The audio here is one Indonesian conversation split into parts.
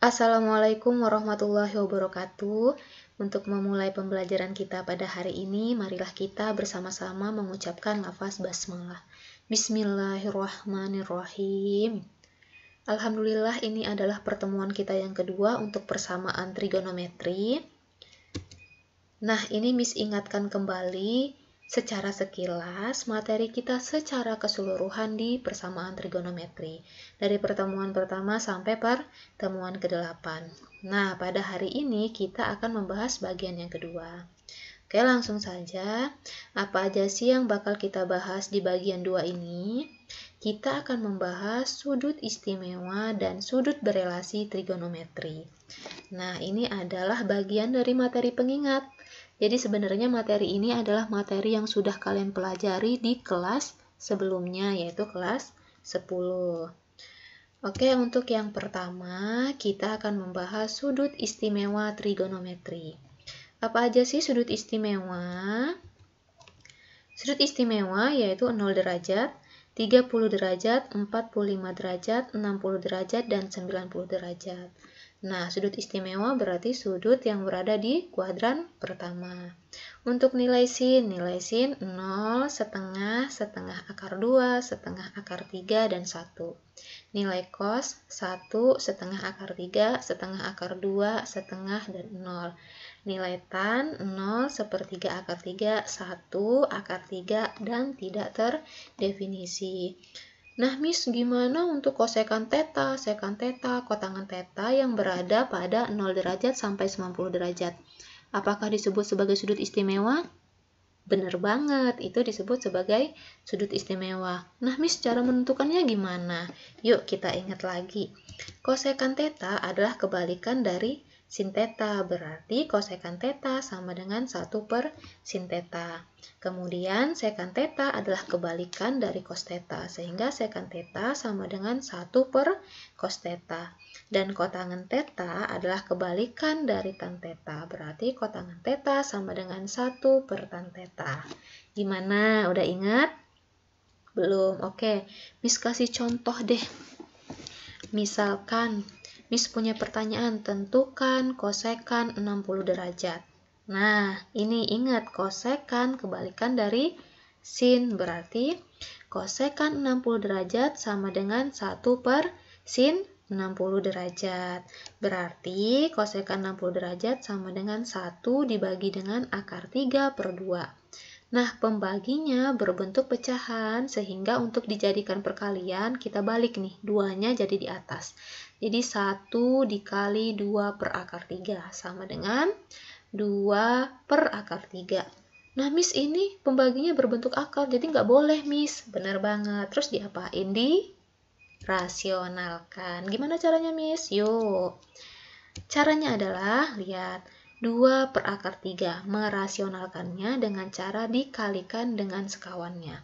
Assalamualaikum warahmatullahi wabarakatuh. Untuk memulai pembelajaran kita pada hari ini, marilah kita bersama-sama mengucapkan lafaz basmalah. Bismillahirrahmanirrahim. Alhamdulillah, ini adalah pertemuan kita yang kedua untuk persamaan trigonometri. Nah, ini Miss ingatkan kembali secara sekilas materi kita secara keseluruhan di persamaan trigonometri dari pertemuan pertama sampai pertemuan ke-8. Nah, pada hari ini kita akan membahas bagian yang kedua. Oke, langsung saja. Apa aja sih yang bakal kita bahas di bagian 2 ini? Kita akan membahas sudut istimewa dan sudut berelasi trigonometri. Nah, ini adalah bagian dari materi pengingat. Jadi sebenarnya materi ini adalah materi yang sudah kalian pelajari di kelas sebelumnya, yaitu kelas 10. Oke, untuk yang pertama, kita akan membahas sudut istimewa trigonometri. Apa aja sih sudut istimewa? Sudut istimewa yaitu 0 derajat, 30 derajat, 45 derajat, 60 derajat, dan 90 derajat. Nah, sudut istimewa berarti sudut yang berada di kuadran pertama. Untuk nilai sin 0, setengah, setengah akar 2, setengah akar 3, dan 1. Nilai cos 1, setengah akar 3, setengah akar 2, setengah, dan 0. Nilai tan 0, sepertiga akar 3, 1, akar 3, dan tidak terdefinisi. Nah, Miss, gimana untuk kosekan teta, sekan teta, kotangan teta yang berada pada 0 derajat sampai 90 derajat? Apakah disebut sebagai sudut istimewa? Benar banget, itu disebut sebagai sudut istimewa. Nah, Miss, cara menentukannya gimana? Yuk kita ingat lagi. Kosekan teta adalah kebalikan dari sin teta, berarti kosekan teta sama dengan 1 per sin teta. Kemudian sekan teta adalah kebalikan dari cos teta, sehingga sekan teta sama dengan 1 per cos teta. Dan kotangan teta adalah kebalikan dari tan teta, berarti kotangan teta sama dengan 1 per tan teta. Gimana? Udah ingat? Belum? Oke, Miss kasih contoh deh. Misalkan Miss punya pertanyaan, tentukan kosekan 60 derajat. Nah, ini ingat, kosekan kebalikan dari sin, berarti kosekan 60 derajat sama dengan 1 per sin 60 derajat. Berarti kosekan 60 derajat sama dengan 1 dibagi dengan akar 3 per 2. Nah, pembaginya berbentuk pecahan, sehingga untuk dijadikan perkalian, kita balik nih, 2-nya jadi di atas. Jadi 1 dikali 2 per akar 3, sama dengan 2 per akar 3. Nah, Miss, ini pembaginya berbentuk akar, jadi nggak boleh, Miss. Bener banget. Terus diapain? Dirasionalkan. Gimana caranya, Miss? Yuk. Caranya adalah, lihat, 2 per akar 3. Merasionalkannya dengan cara dikalikan dengan sekawannya.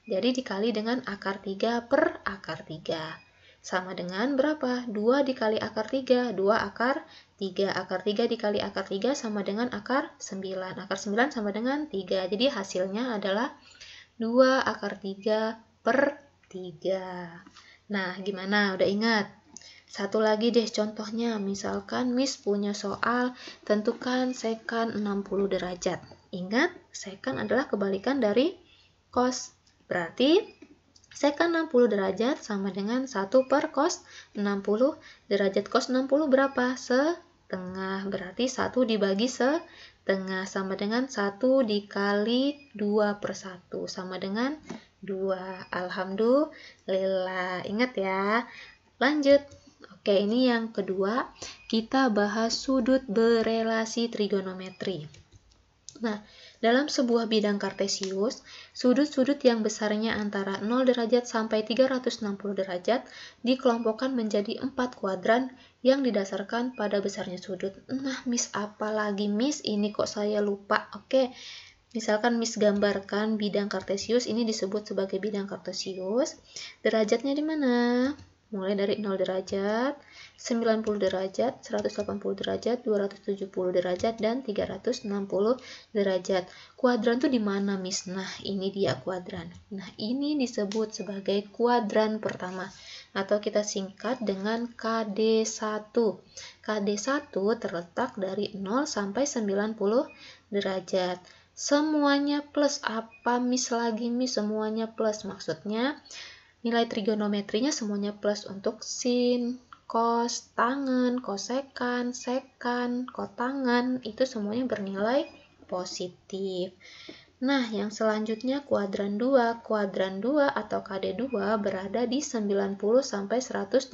Jadi dikali dengan akar 3 per akar 3. Sama dengan berapa? 2 dikali akar 3. 2 akar 3. Akar 3 dikali akar 3 sama dengan akar 9. Akar 9 sama dengan 3. Jadi hasilnya adalah 2 akar 3 per 3. Nah, gimana? Udah ingat? Satu lagi deh contohnya, misalkan Miss punya soal tentukan sekan 60 derajat. Ingat, sekan adalah kebalikan dari cos. Berarti sekan 60 derajat sama dengan 1 per cos 60 derajat. Cos 60 berapa? Setengah. Berarti 1 dibagi setengah sama dengan 1 dikali 2 per 1 sama dengan 2. Alhamdulillah. Ingat ya. Lanjut. Oke, ini yang kedua, kita bahas sudut berelasi trigonometri. Nah, dalam sebuah bidang kartesius, sudut-sudut yang besarnya antara 0 derajat sampai 360 derajat dikelompokkan menjadi 4 kuadran yang didasarkan pada besarnya sudut. Nah, Miss, apalagi Miss? Ini kok saya lupa. Oke, misalkan Miss gambarkan bidang kartesius, ini disebut sebagai bidang kartesius. Derajatnya di mana? Mulai dari 0 derajat, 90 derajat, 180 derajat, 270 derajat, dan 360 derajat. Kuadran tuh di mana, Miss? Nah, ini dia kuadran. Nah, ini disebut sebagai kuadran pertama. atau kita singkat dengan KD1. KD1 terletak dari 0 sampai 90 derajat. Semuanya plus. Apa Miss lagi Miss? Semuanya plus. Maksudnya nilai trigonometrinya semuanya plus untuk sin, cos, tangen, kosekan, sekan, kotangen, itu semuanya bernilai positif. Nah, yang selanjutnya kuadran 2. Kuadran 2 atau KD2 berada di 90 sampai 180.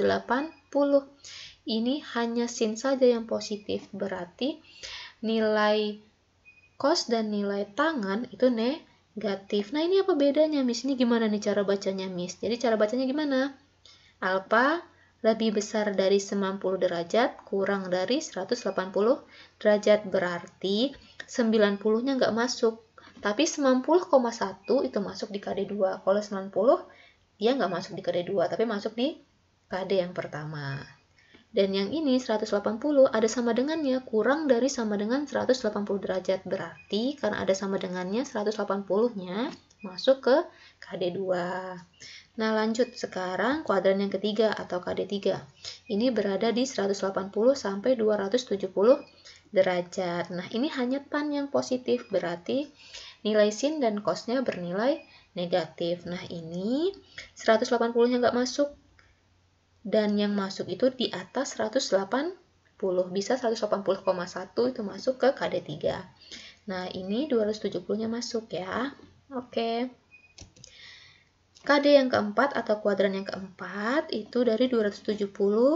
Ini hanya sin saja yang positif, berarti nilai cos dan nilai tangen itu negatif. Nah, ini apa bedanya, Miss? Ini gimana nih cara bacanya, Miss? Jadi cara bacanya gimana? Alfa lebih besar dari 90 derajat kurang dari 180 derajat, berarti 90-nya nggak masuk. Tapi 90,1 itu masuk di KD2. Kalau 90, dia nggak masuk di KD2, tapi masuk di KD yang pertama. Dan yang ini 180 ada sama dengannya, kurang dari sama dengan 180 derajat. Berarti karena ada sama dengannya, 180-nya masuk ke KD2. Nah, lanjut sekarang kuadran yang ketiga atau KD3. Ini berada di 180 sampai 270 derajat. Nah, ini hanya tan yang positif, berarti nilai sin dan cosnya bernilai negatif. Nah, ini 180-nya nggak masuk. Dan yang masuk itu di atas 180. Bisa 180,1 itu masuk ke KD3. Nah, ini 270-nya masuk ya. Oke. KD yang keempat atau kuadran yang keempat itu dari 270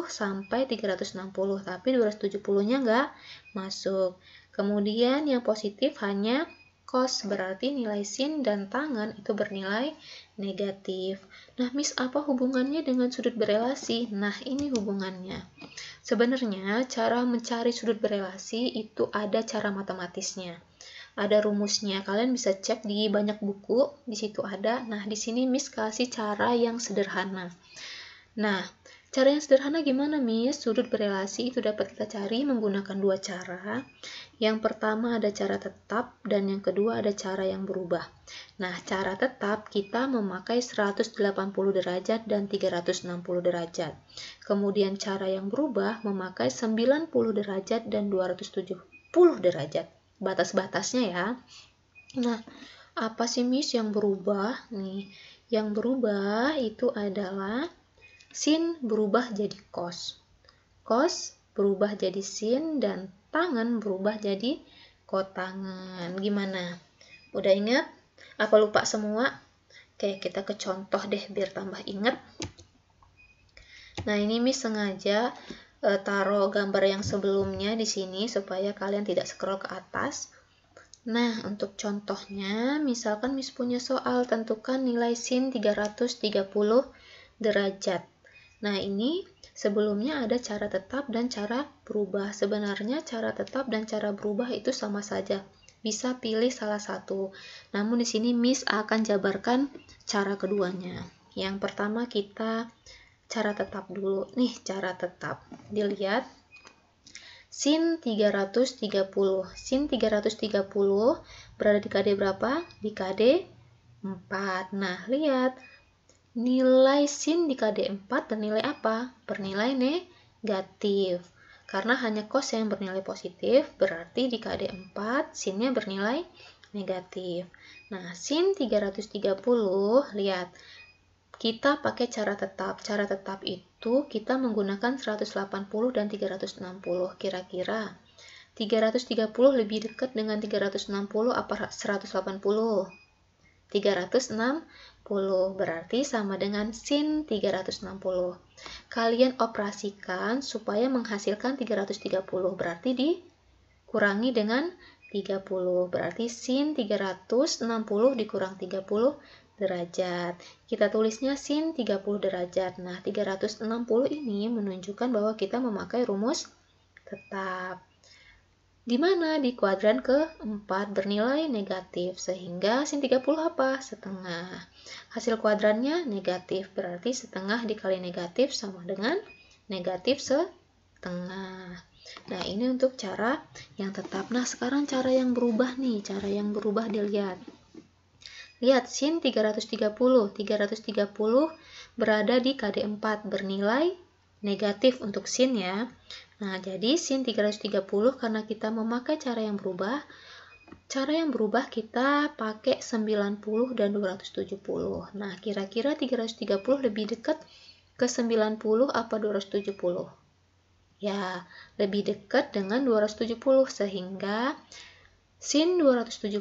sampai 360, tapi 270-nya nggak masuk. Kemudian yang positif hanya cos, berarti nilai sin dan tangen itu bernilai negatif. Nah, Miss, apa hubungannya dengan sudut berelasi? Nah, ini hubungannya. Sebenarnya cara mencari sudut berelasi itu ada cara matematisnya. Ada rumusnya, kalian bisa cek di banyak buku, di situ ada. Nah, di sini Miss kasih cara yang sederhana. Nah, cara yang sederhana gimana, Miss? Sudut berelasi itu dapat kita cari menggunakan dua cara. Yang pertama ada cara tetap, dan yang kedua ada cara yang berubah. Nah, cara tetap kita memakai 180 derajat dan 360 derajat. Kemudian cara yang berubah memakai 90 derajat dan 270 derajat. Batas-batasnya ya. Nah, apa sih Miss yang berubah? Nih, yang berubah itu adalah sin berubah jadi cos. Cos berubah jadi sin dan tangen berubah jadi kotangen. Gimana? Udah ingat? Apa lupa semua? Oke, kita ke contoh deh biar tambah ingat. Nah, ini Miss sengaja taruh gambar yang sebelumnya di sini supaya kalian tidak scroll ke atas. Nah, untuk contohnya, misalkan Miss punya soal tentukan nilai sin 330 derajat. Nah, ini sebelumnya ada cara tetap dan cara berubah. Sebenarnya cara tetap dan cara berubah itu sama saja. Bisa pilih salah satu. Namun di sini Miss akan jabarkan cara keduanya. Yang pertama kita cara tetap dulu. Nih, cara tetap. Dilihat. Sin 330. Sin 330 berada di KD berapa? Di KD 4. Nah, lihat. Nilai sin di KD 4 bernilai apa? Bernilai negatif. Karena hanya cos yang bernilai positif, berarti di KD 4 sinnya bernilai negatif. Nah, sin 330, lihat. Kita pakai cara tetap. Cara tetap itu kita menggunakan 180 dan 360. Kira-kira 330 lebih dekat dengan 360 apa 180? 360, berarti sama dengan sin 360. Kalian operasikan supaya menghasilkan 330, berarti dikurangi dengan 30, berarti sin 360 dikurang 30 derajat. Kita tulisnya sin 30 derajat. Nah, 360 ini menunjukkan bahwa kita memakai rumus tetap. Di mana? Di kuadran keempat bernilai negatif. Sehingga sin 30 apa? Setengah. Hasil kuadrannya negatif. Berarti setengah dikali negatif sama dengan negatif setengah. Nah, ini untuk cara yang tetap. Nah, sekarang cara yang berubah nih. Cara yang berubah dilihat. Lihat sin 330. 330 berada di KD 4 bernilai negatif untuk sin ya. Nah, jadi sin 330 karena kita memakai cara yang berubah kita pakai 90 dan 270. Nah, kira-kira 330 lebih dekat ke 90 apa 270? Ya, lebih dekat dengan 270 sehingga sin 270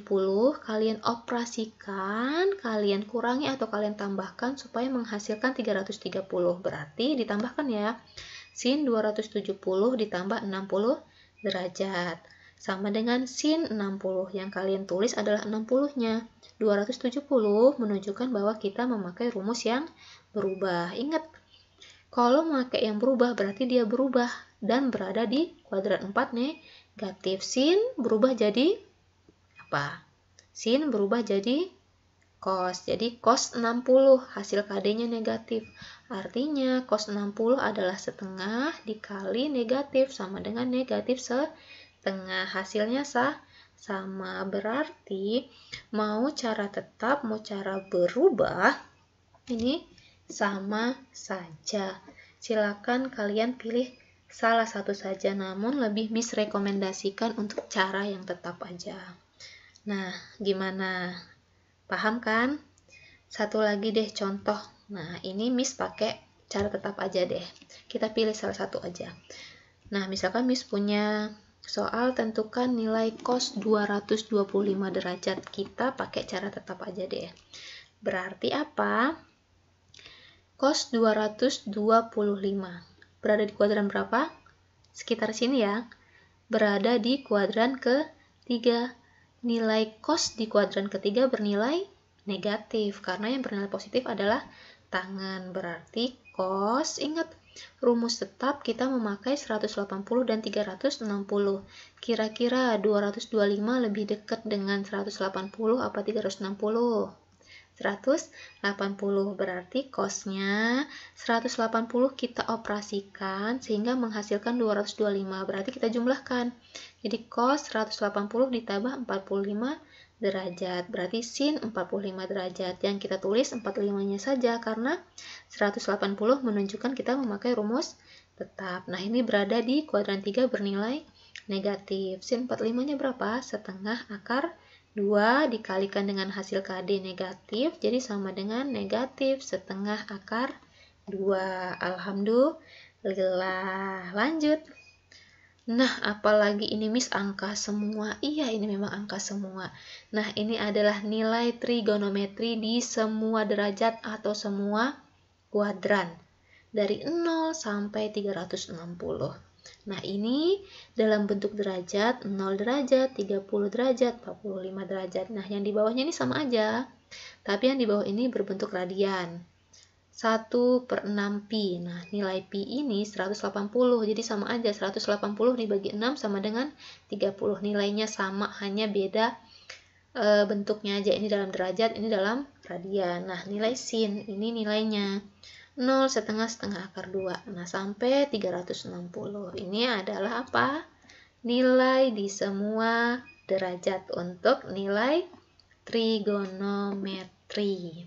kalian operasikan, kalian kurangi atau kalian tambahkan supaya menghasilkan 330. Berarti ditambahkan ya. Sin 270 ditambah 60 derajat. Sama dengan sin 60. Yang kalian tulis adalah 60-nya. 270 menunjukkan bahwa kita memakai rumus yang berubah. Ingat, kalau memakai yang berubah berarti dia berubah dan berada di kuadran 4 negatif. Sin berubah jadi apa? Sin berubah jadi cos. Jadi cos 60, hasil KD-nya negatif. Artinya cos 60 adalah setengah dikali negatif sama dengan negatif setengah. Hasilnya sama. Berarti mau cara tetap, mau cara berubah, ini sama saja. Silakan kalian pilih salah satu saja, namun lebih Miss rekomendasikan untuk cara yang tetap aja. Nah, gimana? Paham kan? Satu lagi deh contoh. Nah, ini Miss pakai cara tetap aja deh. Kita pilih salah satu aja. Nah, misalkan Miss punya soal tentukan nilai cos 225 derajat. Kita pakai cara tetap aja deh. Berarti apa? Cos 225 berada di kuadran berapa? Sekitar sini ya. Berada di kuadran ketiga. Nilai cos di kuadran ketiga bernilai negatif karena yang bernilai positif adalah tangan. Berarti cos, ingat rumus tetap kita memakai 180 dan 360. Kira-kira 225 lebih dekat dengan 180 apa 360? 180. Berarti cosnya 180 kita operasikan sehingga menghasilkan 225. Berarti kita jumlahkan. Jadi cos 180 ditambah 45 derajat. Berarti sin 45 derajat. Yang kita tulis 45-nya saja karena 180 menunjukkan kita memakai rumus tetap. Nah, ini berada di kuadran 3 bernilai negatif. Sin 45-nya berapa? Setengah akar 2 dikalikan dengan hasil KD negatif, jadi sama dengan negatif setengah akar 2. Alhamdulillah. Lanjut. Nah, apalagi ini Miss angka semua. Iya, ini memang angka semua. Nah, ini adalah nilai trigonometri di semua derajat atau semua kuadran. Dari 0 sampai 360. Nah, ini dalam bentuk derajat, 0 derajat, 30 derajat, 45 derajat. Nah, yang di bawahnya ini sama aja. Tapi yang di bawah ini berbentuk radian. 1/6 pi. Nah, nilai pi ini 180. Jadi sama aja, 180 dibagi 6 sama dengan 30. Nilainya sama, hanya beda bentuknya aja. Ini dalam derajat, ini dalam radian. Nah, nilai sin, ini nilainya 0 setengah akar 2. Nah, sampai 360. Ini adalah apa? Nilai di semua derajat untuk nilai trigonometri.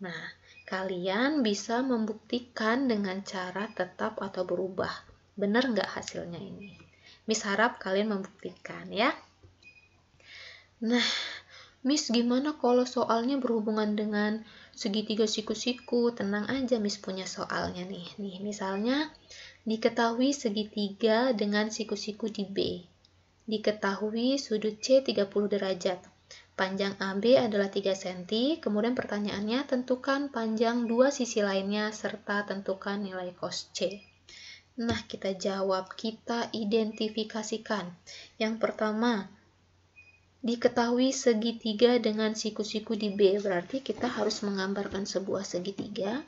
Nah, kalian bisa membuktikan dengan cara tetap atau berubah. Benar nggak hasilnya ini? Miss harap kalian membuktikan ya. Nah, Miss gimana kalau soalnya berhubungan dengan segitiga siku-siku? Tenang aja, Miss punya soalnya nih. Nih, misalnya diketahui segitiga dengan siku-siku di B. Diketahui sudut C 30 derajat. Panjang AB adalah 3 cm. Kemudian pertanyaannya, tentukan panjang dua sisi lainnya serta tentukan nilai cos C. Nah, kita jawab, kita identifikasikan. Yang pertama, diketahui segitiga dengan siku-siku di B, berarti kita harus menggambarkan sebuah segitiga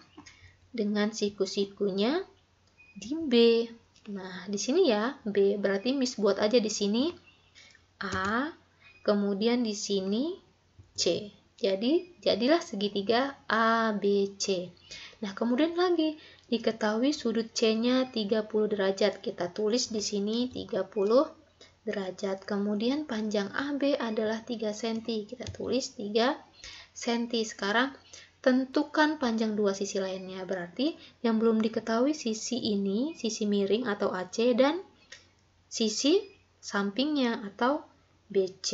dengan siku-sikunya di B. Nah, di sini ya B, berarti Miss buat aja di sini A, kemudian di sini C. Jadi, jadilah segitiga ABC. Nah, kemudian lagi diketahui sudut C-nya 30 derajat. Kita tulis di sini 30 derajat. Kemudian panjang AB adalah 3 cm. Kita tulis 3 cm. Sekarang tentukan panjang dua sisi lainnya. Berarti yang belum diketahui sisi ini, sisi miring atau AC, dan sisi sampingnya atau BC.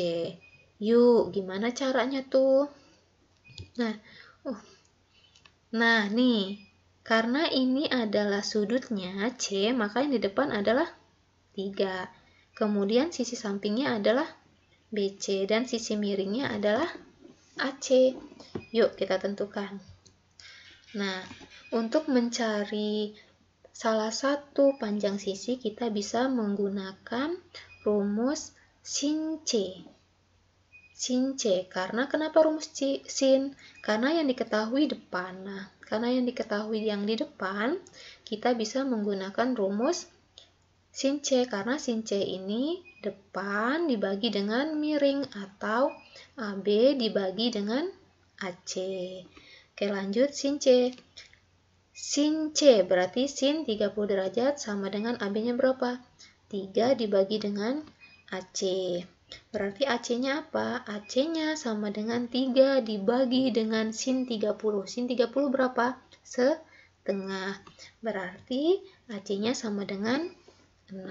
Yuk, gimana caranya tuh? Nah, nih, karena ini adalah sudutnya C, maka yang di depan adalah 3. Kemudian sisi sampingnya adalah BC dan sisi miringnya adalah AC. Yuk, kita tentukan. Nah, untuk mencari salah satu panjang sisi, kita bisa menggunakan rumus sin C. Sin C, karena kenapa rumus sin? Karena yang diketahui depan. Nah, karena yang diketahui yang di depan, kita bisa menggunakan rumus sin C, karena sin C ini depan dibagi dengan miring atau AB dibagi dengan AC. Oke, lanjut sin C. Sin C berarti sin 30 derajat sama dengan AB-nya berapa? 3 dibagi dengan AC. Berarti AC-nya apa? AC-nya sama dengan 3 dibagi dengan sin 30. Sin 30 berapa? Setengah. Berarti AC-nya sama dengan 6.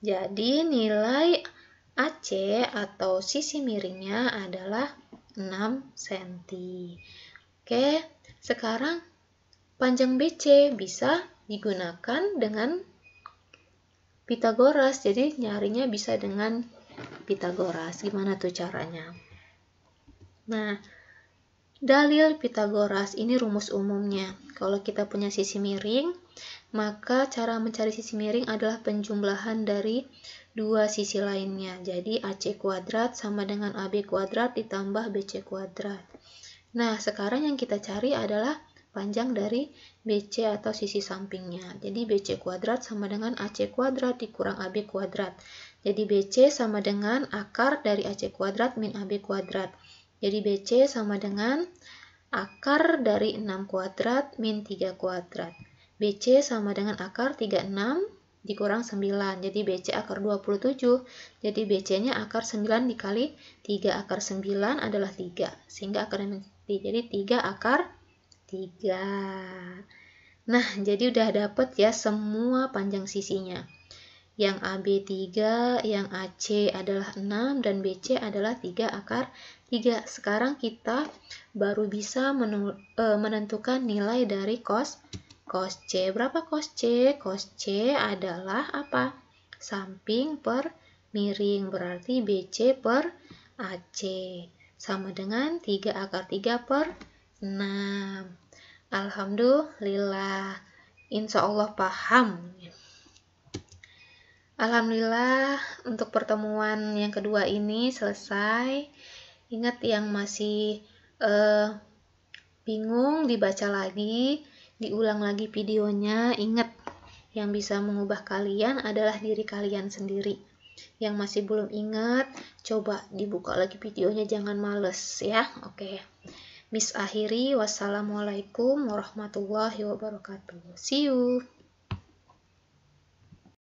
Jadi nilai AC atau sisi miringnya adalah 6 cm. Oke, sekarang panjang BC bisa digunakan dengan Pitagoras. Jadi nyarinya bisa dengan Pitagoras. Gimana tuh caranya? Nah, dalil Pitagoras ini rumus umumnya. Kalau kita punya sisi miring, maka cara mencari sisi miring adalah penjumlahan dari dua sisi lainnya. Jadi AC kuadrat sama dengan AB kuadrat ditambah BC kuadrat. Nah, sekarang yang kita cari adalah panjang dari BC atau sisi sampingnya. Jadi BC kuadrat sama dengan AC kuadrat dikurang AB kuadrat. Jadi BC sama dengan akar dari AC kuadrat min AB kuadrat. Jadi BC sama dengan akar dari 6 kuadrat min 3 kuadrat. BC sama dengan akar 36 dikurang 9. Jadi BC akar 27. Jadi BC-nya akar 9 dikali 3. Akar 9 adalah 3. Sehingga akarnya jadi 3 akar 3. Nah, jadi udah dapet ya semua panjang sisinya. Yang AB 3, yang AC adalah 6, dan BC adalah 3 akar 3. Sekarang kita baru bisa menentukan nilai dari cos C. Berapa cos C? Cos C adalah apa? Samping per miring. Berarti BC per AC. Sama dengan 3 akar 3 per 6. Alhamdulillah. Insya Allah paham. Alhamdulillah untuk pertemuan yang kedua ini selesai. Ingat yang masih bingung dibaca lagi, diulang lagi videonya. Ingat yang bisa mengubah kalian adalah diri kalian sendiri. Yang masih belum ingat, coba dibuka lagi videonya, jangan males ya. Oke. Miss akhiri, wassalamualaikum warahmatullahi wabarakatuh. See you.